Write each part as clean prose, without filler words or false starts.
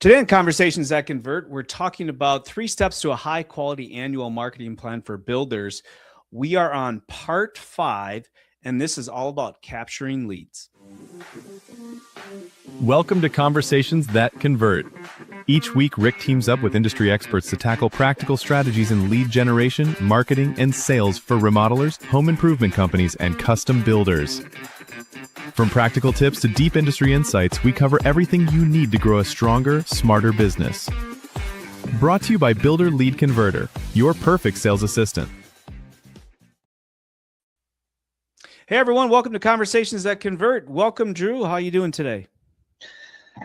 Today in Conversations That Convert, we're talking about 3 steps to a high-quality annual marketing plan for builders. We are on part 5, and this is all about capturing leads. Welcome to Conversations That Convert. Each week, Rick teams up with industry experts to tackle practical strategies in lead generation, marketing, and sales for remodelers, home improvement companies, and custom builders. From practical tips to deep industry insights, we cover everything you need to grow a stronger, smarter business. Brought to you by Builder Lead Converter, your perfect sales assistant. Hey everyone, welcome to Conversations That Convert. Welcome, Drew. How are you doing today?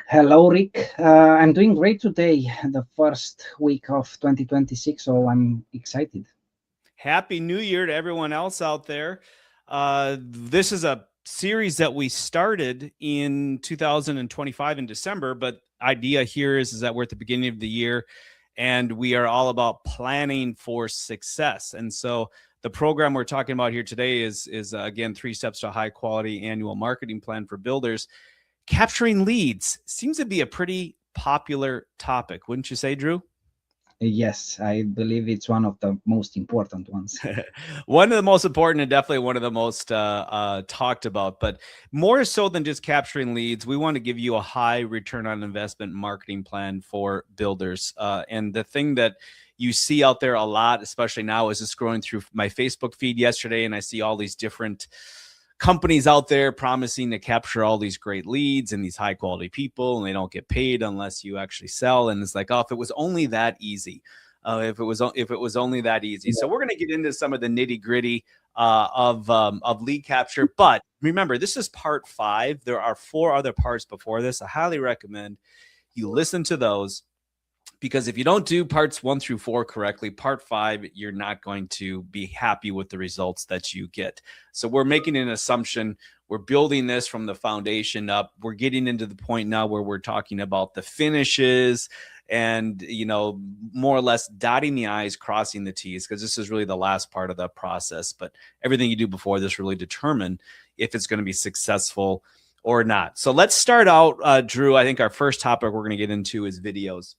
Hello, Rick. I'm doing great today, the first week of 2026, so I'm excited. Happy New Year to everyone else out there. This is a series that we started in 2025 in December, but idea here is that we're at the beginning of the year and we are all about planning for success. And so the program we're talking about here today is again, 3 steps to a high quality annual marketing plan for builders. Capturing leads seems to be a pretty popular topic, wouldn't you say, Drew? Yes, I believe it's one of the most important ones. One of the most important and definitely one of the most talked about, but more so than just capturing leads, we want to give you a high return on investment marketing plan for builders. And the thing that you see out there a lot, especially now, is just scrolling through my Facebook feed yesterday, and I see all these different companies out there promising to capture all these great leads and these high quality people, and they don't get paid unless you actually sell. And it's like, oh, if it was only that easy, if it was only that easy. So we're going to get into some of the nitty gritty of lead capture. But remember, this is part 5. There are 4 other parts before this. I highly recommend you listen to those, because if you don't do parts 1 through 4 correctly, part 5, you're not going to be happy with the results that you get. So we're making an assumption. We're building this from the foundation up. We're getting into the point now where we're talking about the finishes and, you know, more or less dotting the I's, crossing the T's, because this is really the last part of the process. But everything you do before this really determine if it's going to be successful or not. So let's start out, Drew. I think our first topic we're going to get into is videos.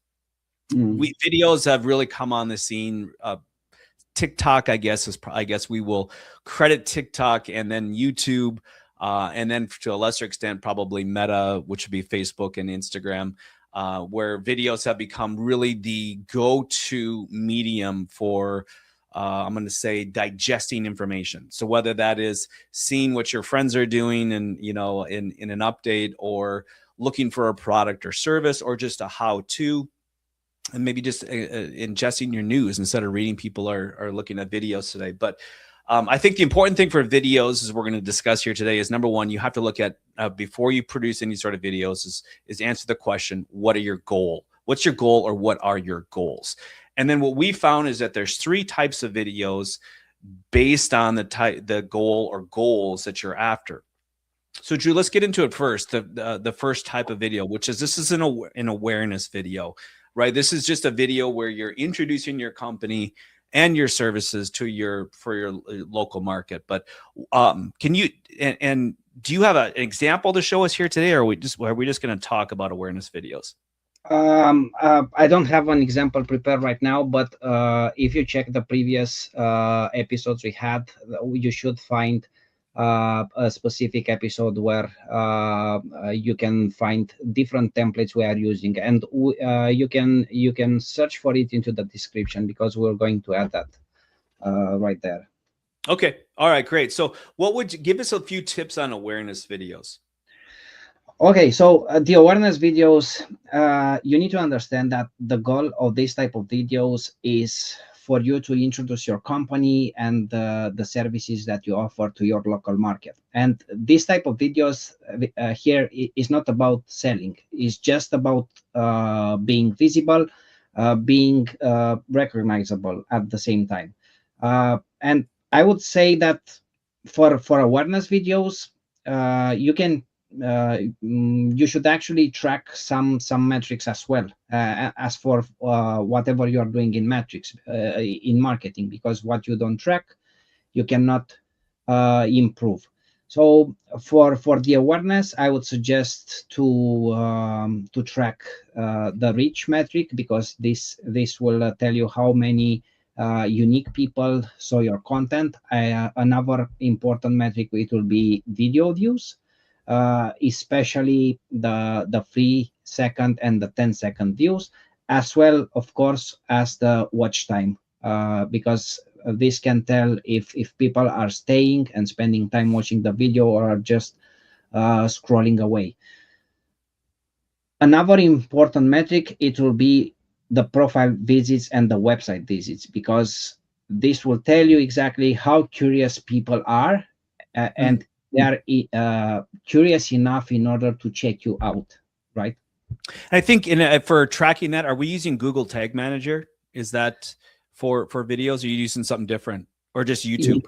Videos have really come on the scene. TikTok, I guess we will credit TikTok, and then YouTube, and then to a lesser extent, probably Meta, which would be Facebook and Instagram, where videos have become really the go-to medium for, I'm going to say, digesting information. So whether that is seeing what your friends are doing and, you know, in an update, or looking for a product or service, or just a how-to, and maybe just ingesting your news instead of reading, people are looking at videos today. But I think the important thing for videos, as we're going to discuss here today, is number 1, you have to look at, before you produce any sort of videos, is answer the question, what are your goal? What's your goal, or what are your goals? And then what we found is that there's 3 types of videos based on the goal or goals that you're after. So Drew, let's get into it first. The first type of video, which is, this is an awareness video. Right. This is just a video where you're introducing your company and your services for your local market. But can you and do you have an example to show us here today, or are we just going to talk about awareness videos? I don't have an example prepared right now, but if you check the previous episodes we had, you should find a specific episode where you can find different templates we are using, and you can search for it into the description, because we're going to add that right there. Okay. All right, great. So what would you give us a few tips on awareness videos? Okay, so the awareness videos, you need to understand that the goal of this type of videos is for you to introduce your company and the services that you offer to your local market. And this type of videos here is not about selling. It's just about being visible, being recognizable at the same time. And I would say that for awareness videos, you should actually track some metrics as well, as for whatever you are doing in metrics in marketing, because what you don't track, you cannot improve. So for the awareness, I would suggest to track the reach metric, because this will tell you how many unique people saw your content. Another important metric, it will be video views, especially the 3 second and the 10-second views, as well, of course, as the watch time, because this can tell if people are staying and spending time watching the video or are just scrolling away. Another important metric, it will be the profile visits and the website visits, because this will tell you exactly how curious people are, Mhm. and they are curious enough in order to check you out, right? I think for tracking that, are we using Google Tag Manager? Is that for videos? Or are you using something different, or just It, YouTube?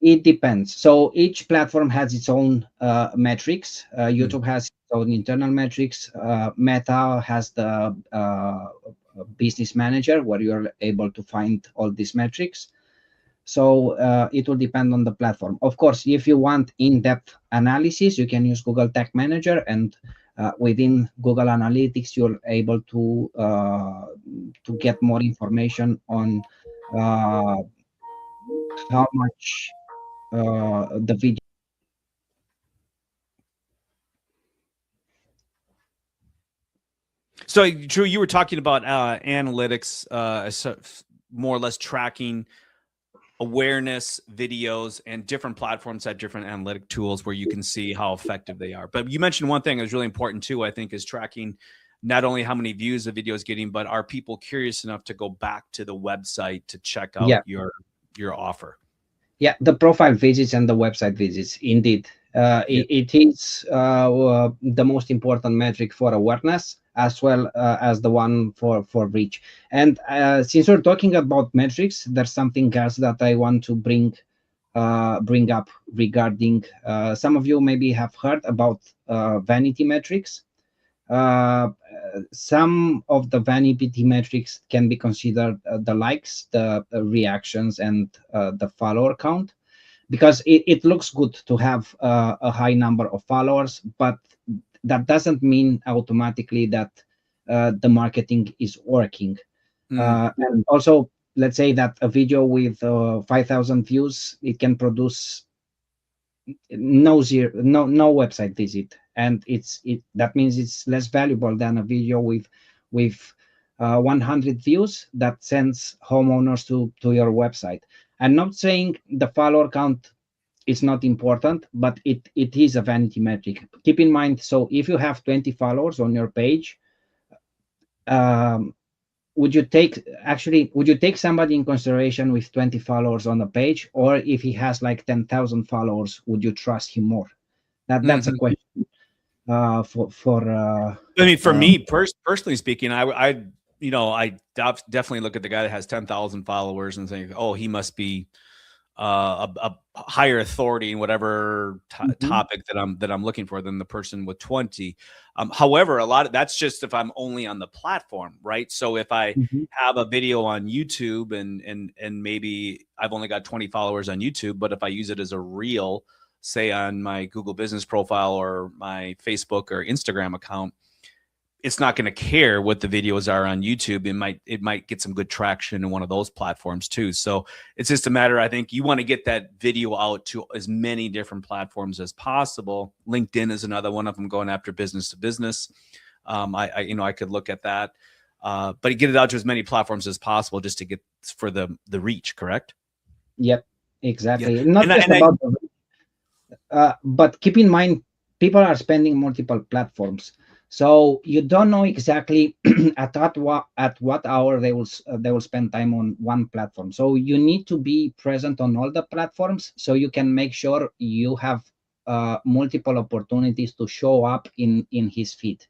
it depends. So each platform has its own metrics. Mm. YouTube has its own internal metrics. Meta has the business manager, where you're able to find all these metrics. So it will depend on the platform. Of course, if you want in-depth analysis, you can use Google Tag Manager, and within Google Analytics, you're able to get more information on uh, how much the video. So, Drew, you were talking about analytics, more or less tracking awareness videos, and different platforms have different analytic tools where you can see how effective they are. But you mentioned one thing that's really important too, I think, is tracking not only how many views the video is getting, but are people curious enough to go back to the website to check out Yeah, your offer? yeah, the profile visits and the website visits, indeed. Yeah. It is the most important metric for awareness, as well as the one for reach. And since we're talking about metrics, there's something else that I want to bring up regarding. Some of you maybe have heard about vanity metrics. Some of the vanity metrics can be considered the likes, the reactions, and the follower count, because it looks good to have a high number of followers, but that doesn't mean automatically that the marketing is working. Mm. And also, let's say that a video with 5,000 views, it can produce no website visit, and it that means it's less valuable than a video with 100 views that sends homeowners to your website. I'm not saying the follower count is not important, but it is a vanity metric. Keep in mind, so if you have 20 followers on your page, um, would you take somebody in consideration with 20 followers on the page, or if he has like 10,000 followers, would you trust him more? That's a Mhm. question for I mean, for me, personally speaking, I definitely look at the guy that has 10,000 followers and think, oh, he must be a higher authority in whatever Mhm, topic that I'm looking for than the person with 20. However, a lot of that's just if I'm only on the platform, right? So if I mhm. have a video on YouTube and maybe I've only got 20 followers on YouTube, but if I use it as a reel, say on my Google business profile or my Facebook or Instagram account, it's not going to care what the videos are on YouTube. It might get some good traction in one of those platforms too. So it's just a matter. I think you want to get that video out to as many different platforms as possible. LinkedIn is another one of them, going after business to business. I could look at that, but get it out to as many platforms as possible just to get for the reach. Correct? Yep, Yeah, exactly. Not and I, just and I about the, but keep in mind, people are spending multiple platforms, so you don't know exactly at what hour they will spend time on one platform. So you need to be present on all the platforms, so you can make sure you have multiple opportunities to show up in his feed,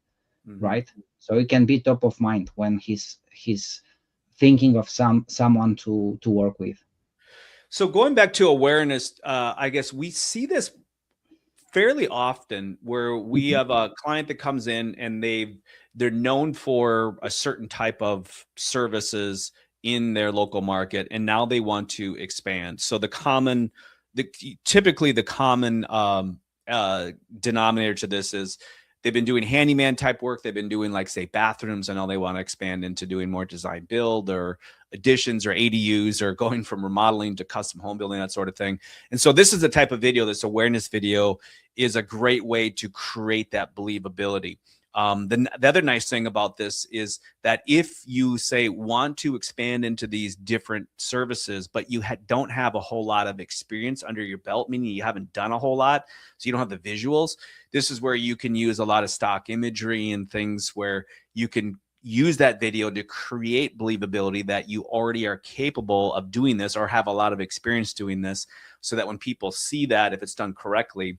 Mhm. right? So it can be top of mind when he's thinking of someone to work with. So going back to awareness, I guess we see this fairly often where we Mhm. have a client that comes in and they're known for a certain type of services in their local market, and now they want to expand. So the common typically the common denominator to this is they've been doing handyman type work. They've been doing, like, say, bathrooms, and now they want to expand into doing more design build or additions or ADUs, or going from remodeling to custom home building, that sort of thing. And so this is the type of video, this awareness video is a great way to create that believability. The other nice thing about this is that if you, say, want to expand into these different services, but you don't have a whole lot of experience under your belt, meaning you haven't done a whole lot, so you don't have the visuals, this is where you can use a lot of stock imagery and things where you can use that video to create believability that you already are capable of doing this or have a lot of experience doing this, so that when people see that, if it's done correctly,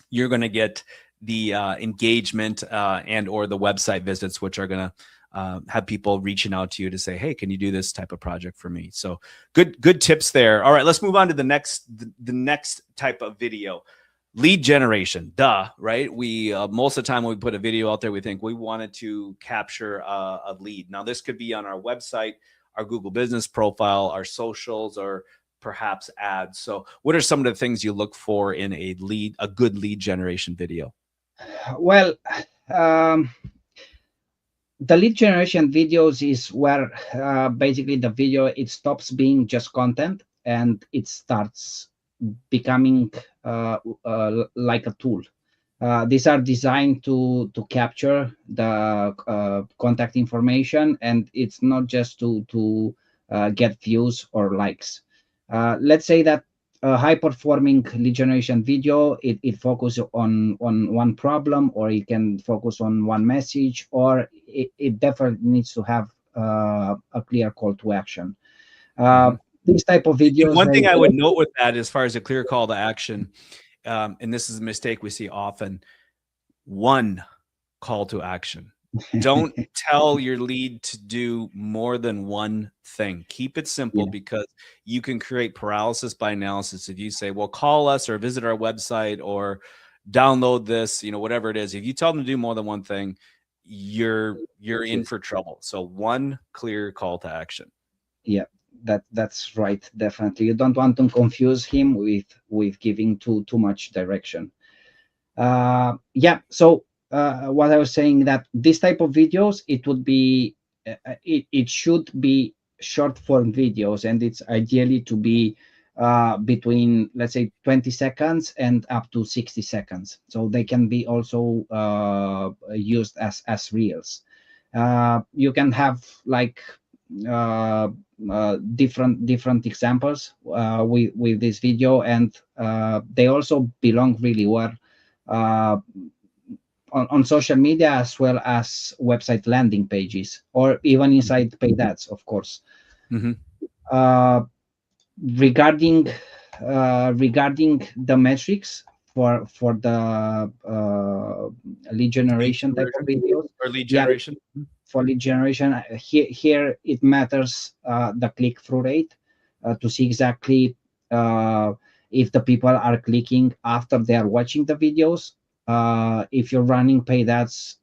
you're going to get the engagement and or the website visits, which are going to have people reaching out to you to say, hey, can you do this type of project for me? So good tips there. All right, let's move on to the next type of video. Lead generation, right? We most of the time when we put a video out there, we think we wanted to capture a lead. Now, this could be on our website, our Google business profile, our socials, or perhaps ads. So what are some of the things you look for in a good lead generation video? Well, the lead generation videos is where basically the video, it stops being just content and it starts becoming like a tool. These are designed to capture the contact information, and it's not just to get views or likes. Let's say that a high performing lead generation video, it focuses on one problem, or it can focus on one message, or it definitely needs to have a clear call to action. These type of videos. One thing I would note with that, as far as a clear call to action, and this is a mistake we see often, one call to action. Don't tell your lead to do more than one thing. Keep it simple, because you can create paralysis by analysis. If you say, well, call us or visit our website or download this, whatever it is, if you tell them to do more than one thing, you're in for trouble. So one clear call to action. Yeah, that's right. Definitely. You don't want to confuse him with giving too much direction. So what I was saying, that this type of videos, it would be it should be short form videos, and it's ideally to be between, let's say, 20 seconds and up to 60 seconds, so they can be also used as reels. You can have like different examples with this video, and they also belong really well on social media, as well as website landing pages, or even inside paid ads, of course. Regarding the metrics for the lead generation type of videos, or lead generation. For lead generation, here it matters the click-through rate, to see exactly if the people are clicking after they are watching the videos. If you're running paid ads,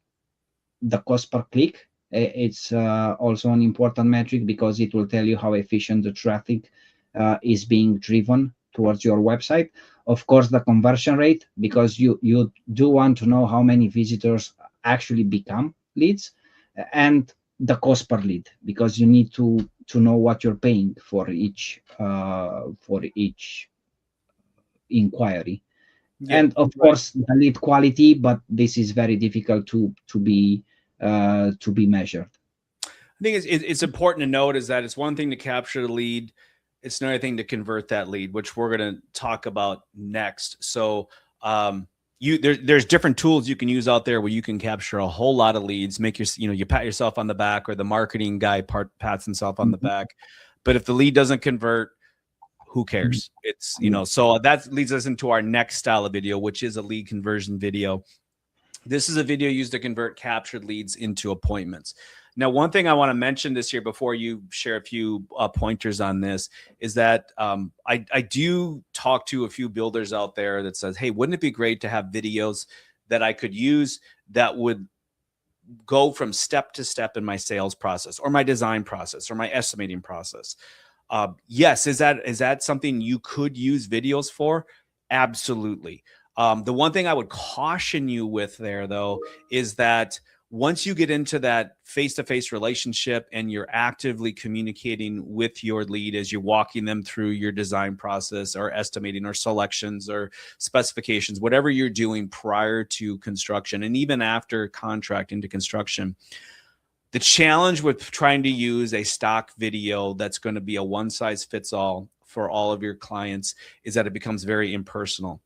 the cost per click, it's also an important metric, because it will tell you how efficient the traffic is being driven towards your website. Of course, the conversion rate, because you do want to know how many visitors actually become leads, and the cost per lead, because you need to know what you're paying for each inquiry. And of course, the lead quality, but this is very difficult to be measured. I think it's important to note is that it's one thing to capture the lead, it's another thing to convert that lead, which we're going to talk about next. So there's different tools you can use out there where you can capture a whole lot of leads, make you pat yourself on the back, or the marketing guy pats himself on the back. But if the lead doesn't convert, who cares? It's, so that leads us into our next style of video, which is a lead conversion video. This is a video used to convert captured leads into appointments. Now, one thing I want to mention this year before you share a few pointers on this is that I do talk to a few builders out there that says, hey, wouldn't it be great to have videos that I could use that would go from step to step in my sales process, or my design process, or my estimating process? Yes, is that something you could use videos for? Absolutely. The one thing I would caution you with there, though, is that once you get into that face-to-face relationship and you're actively communicating with your lead as you're walking them through your design process or estimating or selections or specifications, whatever you're doing prior to construction and even after contract into construction, the challenge with trying to use a stock video that's going to be a one-size-fits-all for all of your clients is that it becomes very impersonal.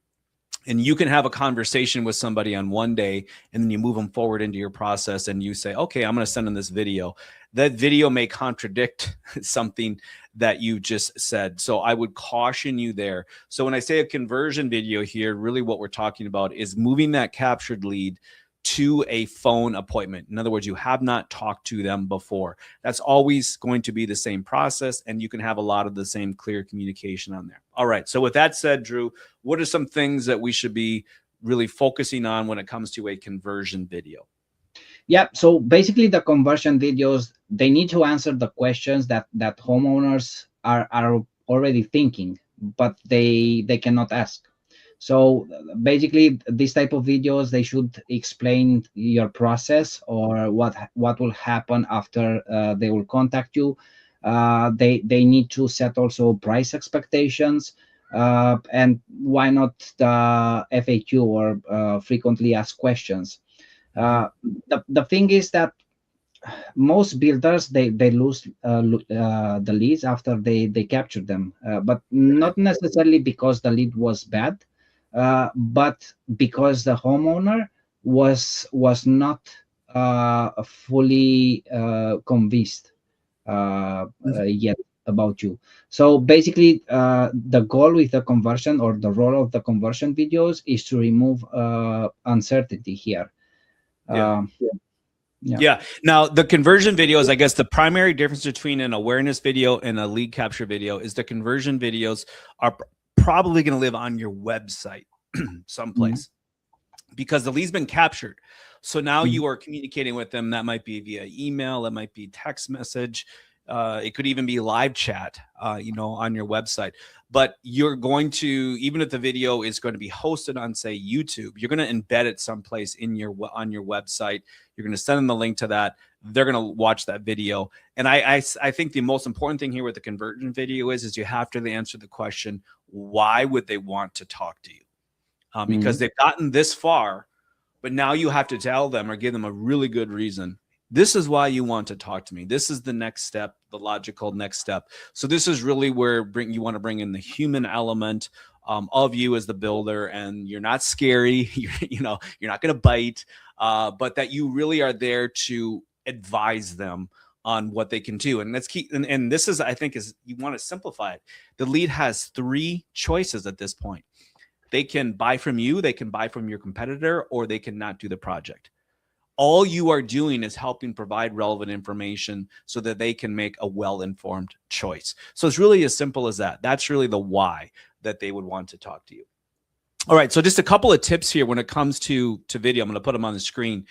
And you can have a conversation with somebody on one day and then you move them forward into your process and you say, okay, I'm going to send them this video. That video may contradict something that you just said. So I would caution you there. So when I say a conversion video here, really what we're talking about is moving that captured lead to a phone appointment. In other words, you have not talked to them before. That's always going to be the same process, and you can have a lot of the same clear communication on there. All right. So with that said, Drew, what are some things that we should be really focusing on when it comes to a conversion video? Yeah, so basically the conversion videos, they need to answer the questions that homeowners are already thinking, but they cannot ask. So basically, this type of videos, they should explain your process or what will happen after they will contact you. They need to set also price expectations, and why not the FAQ or frequently asked questions. The thing is that most builders they lose the leads after they capture them, but not necessarily because the lead was bad, but because the homeowner was not fully convinced yet about you. So basically, the goal with the conversion or the role of the conversion videos is to remove uncertainty here. Yeah. Yeah. Yeah. Now, the conversion videos, I guess the primary difference between an awareness video and a lead capture video is the conversion videos are probably going to live on your website someplace because the lead's been captured. So now you are communicating with them. That might be via email. That might be text message. It could even be live chat, on your website. But you're going to, even if the video is going to be hosted on, say, YouTube, you're going to embed it someplace on your website. You're going to send them the link to that. They're going to watch that video. And I think the most important thing here with the conversion video is you have to answer the question, why would they want to talk to you? Because they've gotten this far, but now you have to tell them or give them a really good reason. This is why you want to talk to me. This is the next step, the logical next step. So this is really where you want to bring in the human element of you as the builder, and you're not scary. You're not going to bite, but that you really are there to advise them on what they can do. And let's keep. And this is, I think, is you want to simplify it. The lead has 3 choices at this point. They can buy from you, they can buy from your competitor, or they can not do the project. All you are doing is helping provide relevant information so that they can make a well-informed choice. So it's really as simple as that. That's really the why that they would want to talk to you. All right, so just a couple of tips here when it comes to video. I'm going to put them on the screen.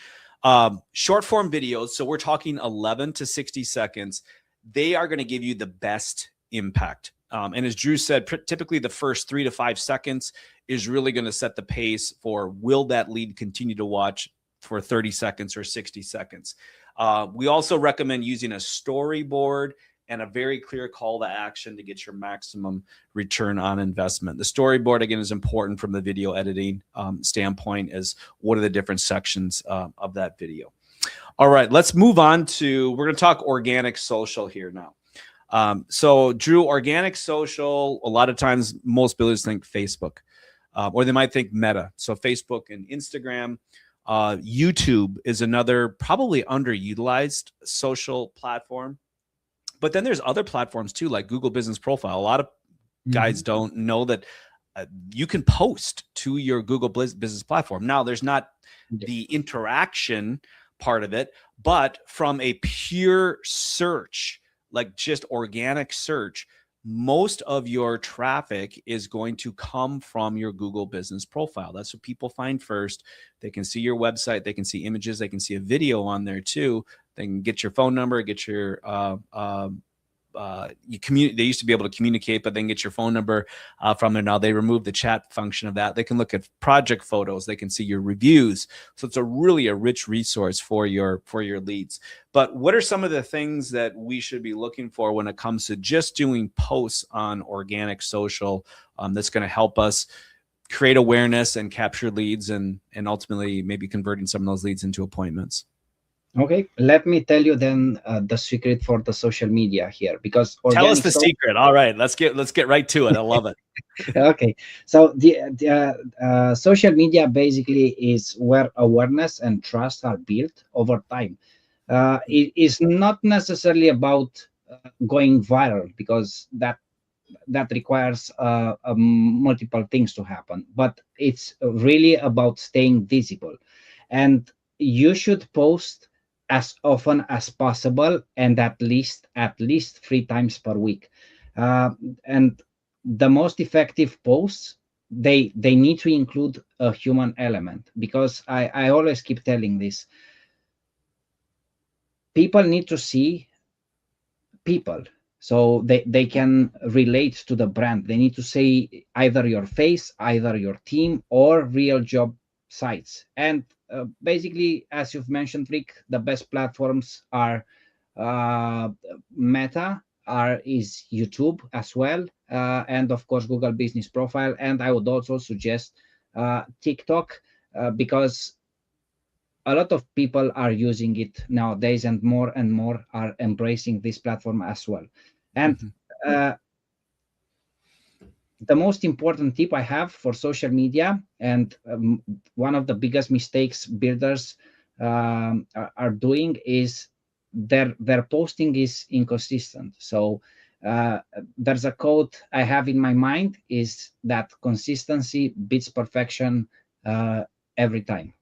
Short form videos, so we're talking 11 to 60 seconds. They are going to give you the best impact. And as Drew said, typically the first 3 to 5 seconds is really going to set the pace for will that lead continue to watch for 30 seconds or 60 seconds. We also recommend using a storyboard and a very clear call to action to get your maximum return on investment. The storyboard, again, is important from the video editing standpoint, as what are the different sections of that video. All right, let's move on to, we're going to talk organic social here now. So Drew, organic social, a lot of times most builders think Facebook, or they might think Meta. So Facebook and Instagram. YouTube is another probably underutilized social platform. But then there's other platforms too, like Google Business Profile. A lot of guys don't know that you can post to your Google Business platform. Now, there's not the interaction part of it, but from a pure search, like just organic search, most of your traffic is going to come from your Google Business Profile. That's what people find first. They can see your website, they can see images, they can see a video on there too. They can get your phone number, get your they used to be able to communicate, but then get your phone number from there. Now they removed the chat function of that. They can look at project photos. They can see your reviews. So it's a rich resource for your leads. But what are some of the things that we should be looking for when it comes to just doing posts on organic social that's going to help us create awareness and capture leads and ultimately maybe converting some of those leads into appointments? Okay, let me tell you then the secret for the social media here, because Tell us organic the secret. All right, let's get right to it. I love it. okay, so the social media basically is where awareness and trust are built over time. It is not necessarily about going viral, because that requires multiple things to happen, but it's really about staying visible. And you should post as often as possible, and at least 3 times per week. And the most effective posts, they need to include a human element, because I always keep telling this: people need to see people, so they can relate to the brand. They need to see either your face, either your team, or real job sites. And basically, as you've mentioned, Rick, the best platforms are uh, Meta, is YouTube as well, and of course Google Business Profile. And I would also suggest TikTok, because a lot of people are using it nowadays, and more are embracing this platform as well. And Mhm. uh, the most important tip I have for social media, and one of the biggest mistakes builders are doing, is their posting is inconsistent. So there's a quote I have in my mind, is that consistency beats perfection every time.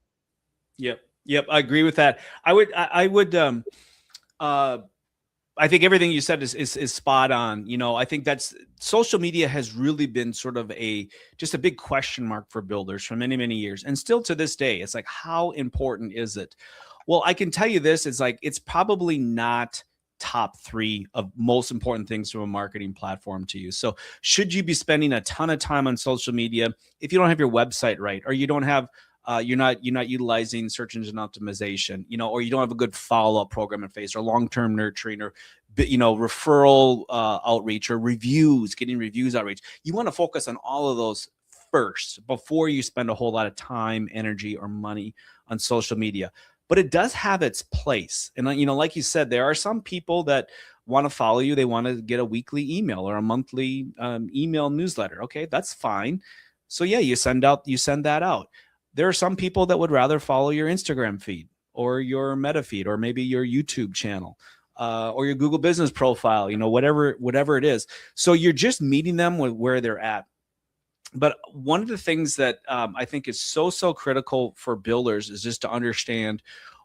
Yep. Yep. I agree with that. Uh, I think everything you said is spot on. I think that's social media has really been sort of just a big question mark for builders for many, many years. And still to this day, it's like, how important is it? Well, I can tell you this, it's like, it's probably not top 3 of most important things from a marketing platform to use. So should you be spending a ton of time on social media if you don't have your website right, or you don't have you're not utilizing search engine optimization, or you don't have a good follow-up program in place, or long-term nurturing, or referral outreach, or getting reviews outreach. You want to focus on all of those first before you spend a whole lot of time, energy, or money on social media. But it does have its place. And like you said, there are some people that want to follow you. They want to get a weekly email or a monthly email newsletter. Okay, that's fine. So yeah, you send that out. There are some people that would rather follow your Instagram feed or your Meta feed, or maybe your YouTube channel, or your Google Business Profile, whatever it is. So you're just meeting them with where they're at. But one of the things that I think is so critical for builders is just to understand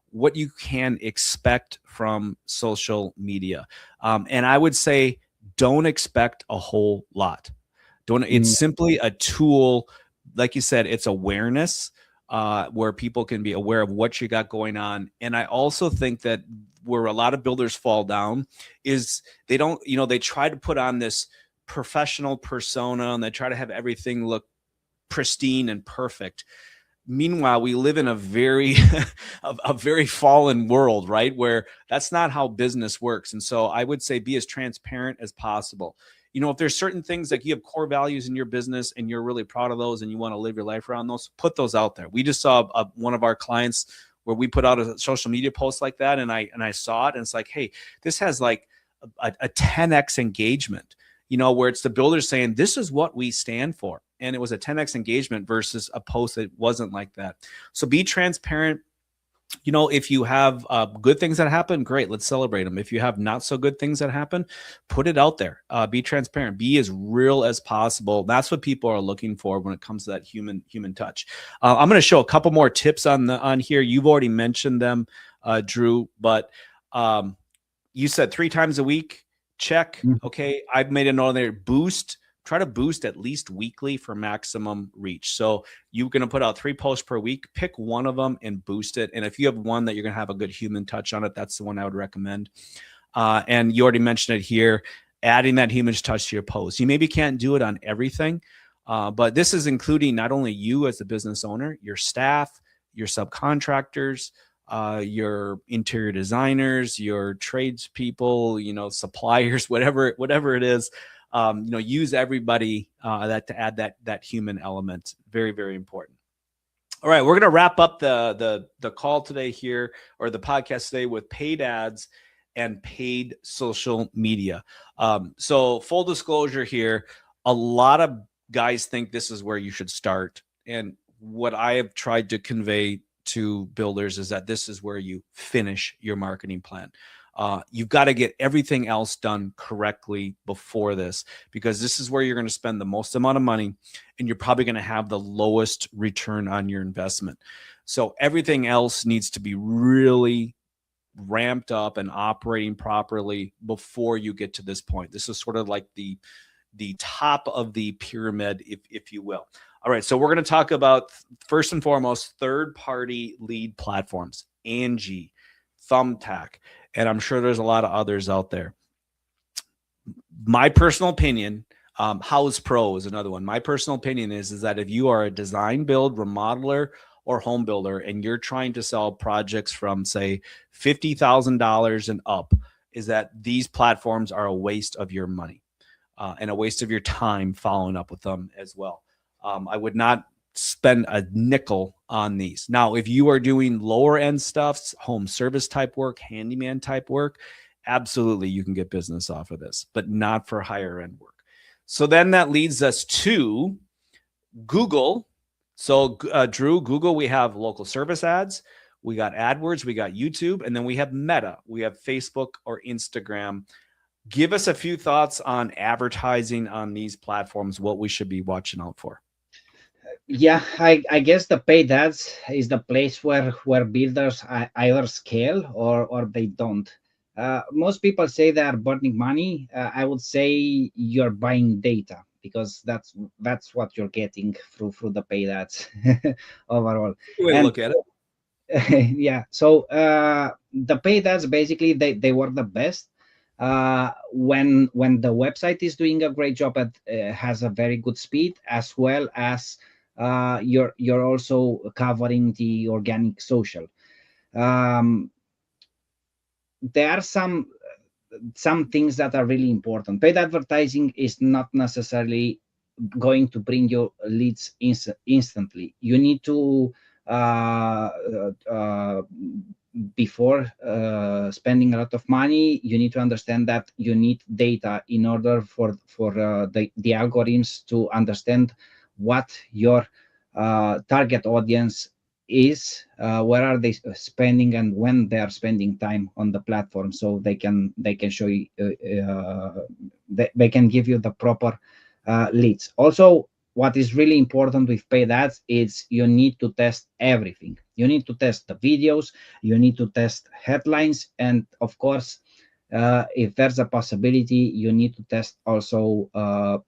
what you can expect from social media. And I would say, don't expect a whole lot. It's simply a tool. Like you said, it's awareness, where people can be aware of what you got going on. And I also think that where a lot of builders fall down is they try to put on this professional persona, and they try to have everything look pristine and perfect. Meanwhile, we live in a very a very fallen world, right? Where that's not how business works. And so I would say, be as transparent as possible. If there's certain things, like you have core values in your business and you're really proud of those and you want to live your life around those, put those out there. We just saw one of our clients where we put out a social media post like that, and I saw it, and it's like, hey, this has like a 10x engagement, where it's the builders saying, this is what we stand for. And it was a 10x engagement versus a post that wasn't like that. So be transparent. If you have good things that happen, great, let's celebrate them. If you have not so good things that happen, put it out there. Be transparent. Be as real as possible. That's what people are looking for when it comes to that human touch. I'm going to show a couple more tips on here. You've already mentioned them, Drew, but you said 3 times a week. Check. Okay, I've made a note there. Try to boost at least weekly for maximum reach. So you're going to put out 3 posts per week. Pick one of them and boost it. And if you have one that you're going to have a good human touch on it, that's the one I would recommend. And you already mentioned it here, adding that human touch to your post. You maybe can't do it on everything, but this is including not only you as the business owner, your staff, your subcontractors, your interior designers, your tradespeople, suppliers, whatever it is. Use everybody that to add that human element. Very, very important. All right, we're going to wrap up the call today here, or the podcast today, with paid ads and paid social media. So full disclosure here, a lot of guys think this is where you should start. And what I have tried to convey to builders is that this is where you finish your marketing plan. You've got to get everything else done correctly before this, because this is where you're going to spend the most amount of money, and you're probably going to have the lowest return on your investment. So everything else needs to be really ramped up and operating properly before you get to this point. This is sort of like the top of the pyramid, if you will. All right, so we're going to talk about, first and foremost, third-party lead platforms, Angie, Thumbtack, and I'm sure there's a lot of others out there. My personal opinion, House Pro is another one. My personal opinion is that if you are a design, build, remodeler, or home builder, and you're trying to sell projects from, say, $50,000 and up, is that these platforms are a waste of your money and a waste of your time following up with them as well. I would not spend a nickel on these. Now, if you are doing lower end stuff, home service type work, handyman type work, absolutely you can get business off of this, but not for higher end work. So then that leads us to Google. So Drew, Google, we have local service ads, we got AdWords, we got YouTube, and then we have Meta. We have Facebook or Instagram. Give us a few thoughts on advertising on these platforms, what we should be watching out for. Yeah, I guess the paid ads is the place where builders either scale or they don't. Most people say they are burning money. I would say you're buying data, because that's what you're getting through the paid ads overall. Way to look at it. Yeah, so the paid ads, basically they work the best when the website is doing a great job at has a very good speed, as well as you're also covering the organic social. There are some things that are really important. Paid advertising is not necessarily going to bring you leads instantly. You need to before spending a lot of money, you need to understand that you need data in order for the algorithms to understand what your target audience is, where are they spending, and when they are spending time on the platform, so they can show you they can give you the proper leads. Also, what is really important with paid ads is you need to test everything. You need to test the videos, you need to test headlines, and of course, if there's a possibility, you need to test also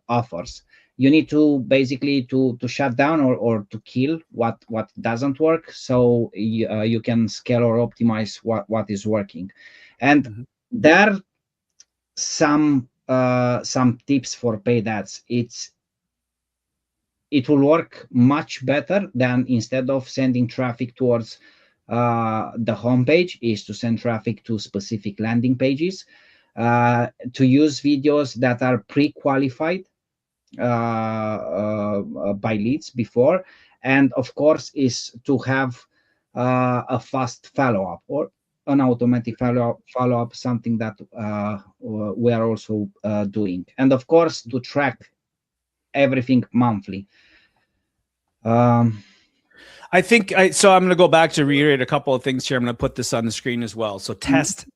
offers. You need to basically to shut down or to kill what doesn't work, so you can scale or optimize what is working. And there are some tips for paid ads. It will work much better than, instead of sending traffic towards the homepage, is to send traffic to specific landing pages, to use videos that are pre-qualified by leads before, and of course is to have a fast follow-up or an automatic follow-up, something that we are also doing, and of course to track everything monthly. I think so. I'm going to go back to reiterate a couple of things here. I'm going to put this on the screen as well. So test.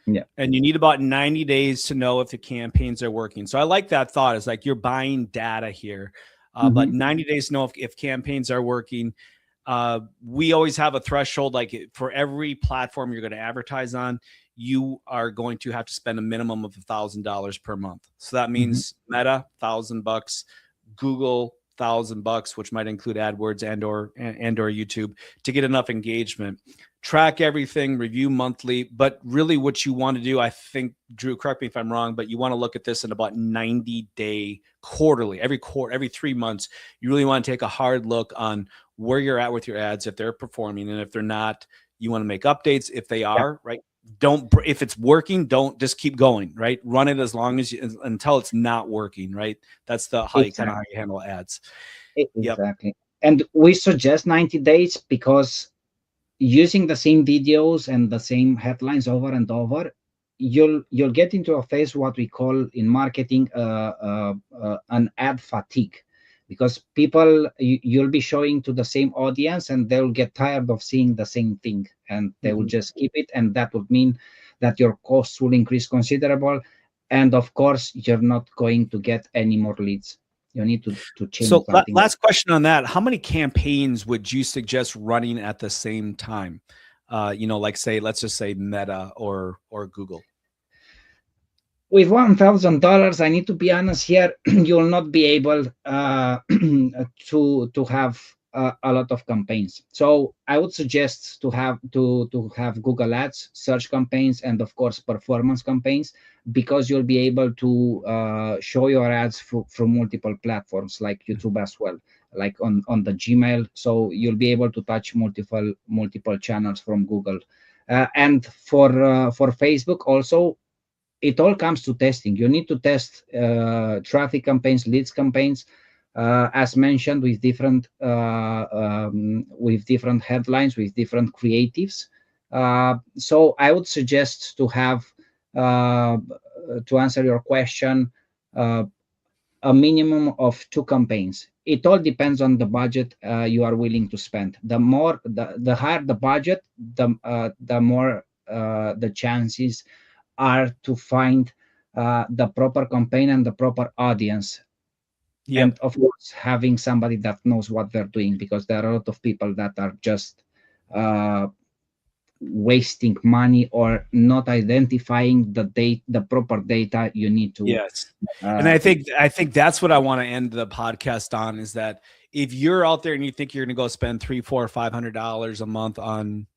Yeah. And you need about 90 days to know if the campaigns are working. So I like that thought. It's like you're buying data here, but 90 days to know if campaigns are working. We always have a threshold, like for every platform you're going to advertise on, you are going to have to spend a minimum of $1,000 per month. So that means Meta, $1,000, Google, $1,000, which might include AdWords and or YouTube, to get enough engagement. track everything, review monthly. But really what you want to do, I think, Drew, correct me if I'm wrong, but you want to look at this in about 90-day quarterly, every 3 months. You really want to take a hard look on where you're at with your ads, if they're performing, and if they're not, you want to make updates. If they are, right, if it's working, don't just keep going, right? Run it as long as until it's not working, right? That's how you handle ads. Exactly. And we suggest 90 days because using the same videos and the same headlines over and over, you'll get into a phase what we call in marketing an ad fatigue, because people, you'll be showing to the same audience and they'll get tired of seeing the same thing and they will just keep it, and that would mean that your costs will increase considerable, and of course you're not going to get any more leads. You need to change something. Last question on that. How many campaigns would you suggest running at the same time? Like let's just say Meta or Google. With $1,000, I need to be honest here, you'll not be able to have a lot of campaigns. So I would suggest to have Google Ads, search campaigns, and of course performance campaigns, because you'll be able to show your ads from multiple platforms like YouTube as well, like on the Gmail. So you'll be able to touch multiple channels from Google, and for Facebook also. It all comes to testing. You need to test traffic campaigns, leads campaigns, as mentioned, with different headlines, with different creatives. So I would suggest to have, to answer your question, a minimum of 2 campaigns. It all depends on the budget you are willing to spend. The higher the budget, the more the chances are to find the proper campaign and the proper audience. And of course, having somebody that knows what they're doing, because there are a lot of people that are just wasting money or not identifying the proper data you need to. Yes. And I think that's what I want to end the podcast on, is that if you're out there and you think you're going to go spend $300, $400, $500 a month on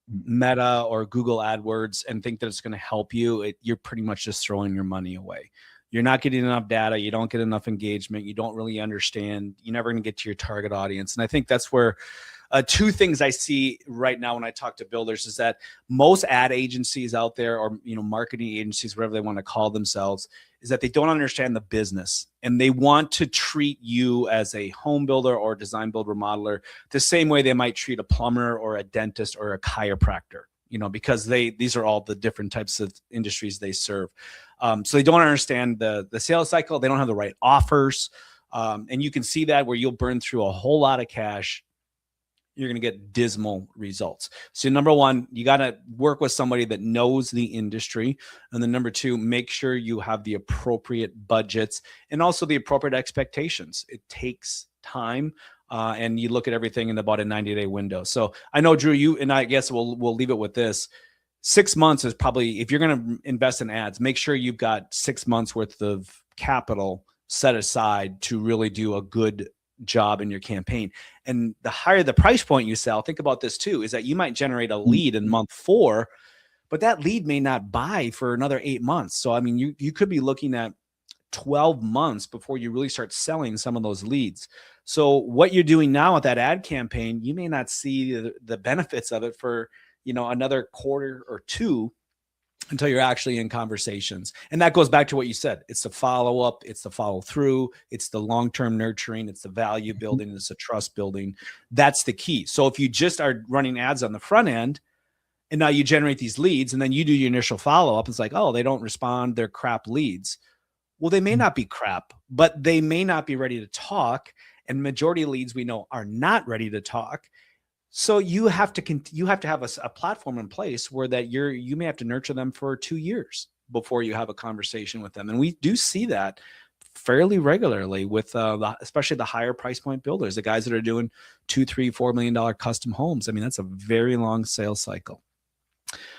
Meta or Google AdWords and think that it's going to help you, you're pretty much just throwing your money away. You're not getting enough data. You don't get enough engagement. You don't really understand. You're never going to get to your target audience. And I think that's where 2 things I see right now when I talk to builders is that most ad agencies out there, or marketing agencies, whatever they want to call themselves, is that they don't understand the business, and they want to treat you as a home builder or design build remodeler the same way they might treat a plumber or a dentist or a chiropractor, because these are all the different types of industries they serve. So they don't understand the sales cycle. They don't have the right offers. And you can see that where you'll burn through a whole lot of cash. You're going to get dismal results. So number 1, you got to work with somebody that knows the industry. And then number 2, make sure you have the appropriate budgets and also the appropriate expectations. It takes time. And you look at everything in about a 90-day window. So I know, Drew, and I guess we'll leave it with this. 6 months is probably, if you're going to invest in ads, make sure you've got 6 months worth of capital set aside to really do a good job in your campaign. And the higher the price point you sell, think about this too, is that you might generate a lead in month 4, but that lead may not buy for another 8 months. So, I mean, you could be looking at 12 months before you really start selling some of those leads. So what you're doing now with that ad campaign, you may not see the benefits of it for, another quarter or 2 until you're actually in conversations. And that goes back to what you said. It's the follow-up, it's the follow-through, it's the long-term nurturing, it's the value building, it's the trust building. That's the key. So if you just are running ads on the front end and now you generate these leads and then you do your initial follow-up, it's like, oh, they don't respond, they're crap leads. Well, they may not be crap, but they may not be ready to talk. And majority of leads we know are not ready to talk. So you have to have a platform in place where that you may have to nurture them for 2 years before you have a conversation with them. And we do see that fairly regularly with especially the higher price point builders, the guys that are doing $2, $3, $4 million custom homes. I mean, that's a very long sales cycle.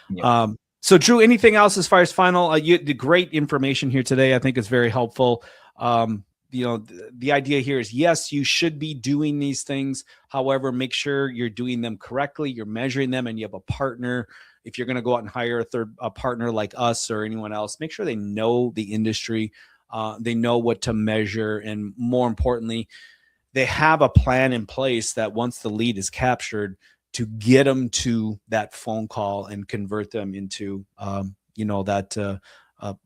Yeah. So Drew, anything else as far as final, you the great information here today, I think is very helpful. the idea here is, yes, you should be doing these things. However, make sure you're doing them correctly. You're measuring them, and you have a partner. If you're going to go out and hire a partner like us or anyone else, make sure they know the industry. They know what to measure. And more importantly, they have a plan in place that once the lead is captured, to get them to that phone call and convert them into, that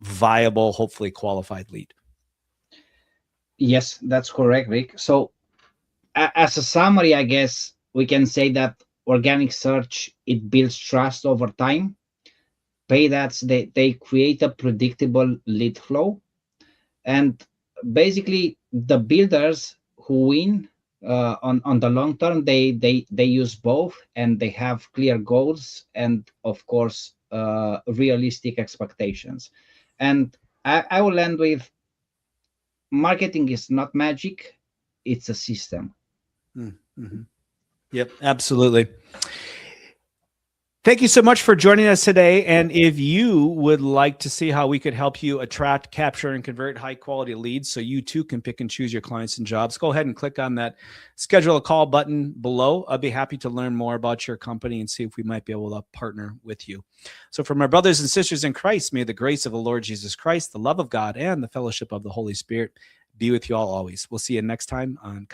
viable, hopefully qualified lead. Yes, that's correct, Rick. So as a summary, I guess we can say that organic search, it builds trust over time. Paid ads, they create a predictable lead flow. And basically, the builders who win on the long term, they use both, and they have clear goals and, of course, realistic expectations. And I will end with, marketing is not magic, it's a system. Mm-hmm. Yep, absolutely. Thank you so much for joining us today. And if you would like to see how we could help you attract, capture, and convert high quality leads so you too can pick and choose your clients and jobs, go ahead and click on that schedule a call button below. I'd be happy to learn more about your company and see if we might be able to partner with you. So for my brothers and sisters in Christ, may the grace of the Lord Jesus Christ, the love of God, and the fellowship of the Holy Spirit be with you all always. We'll see you next time on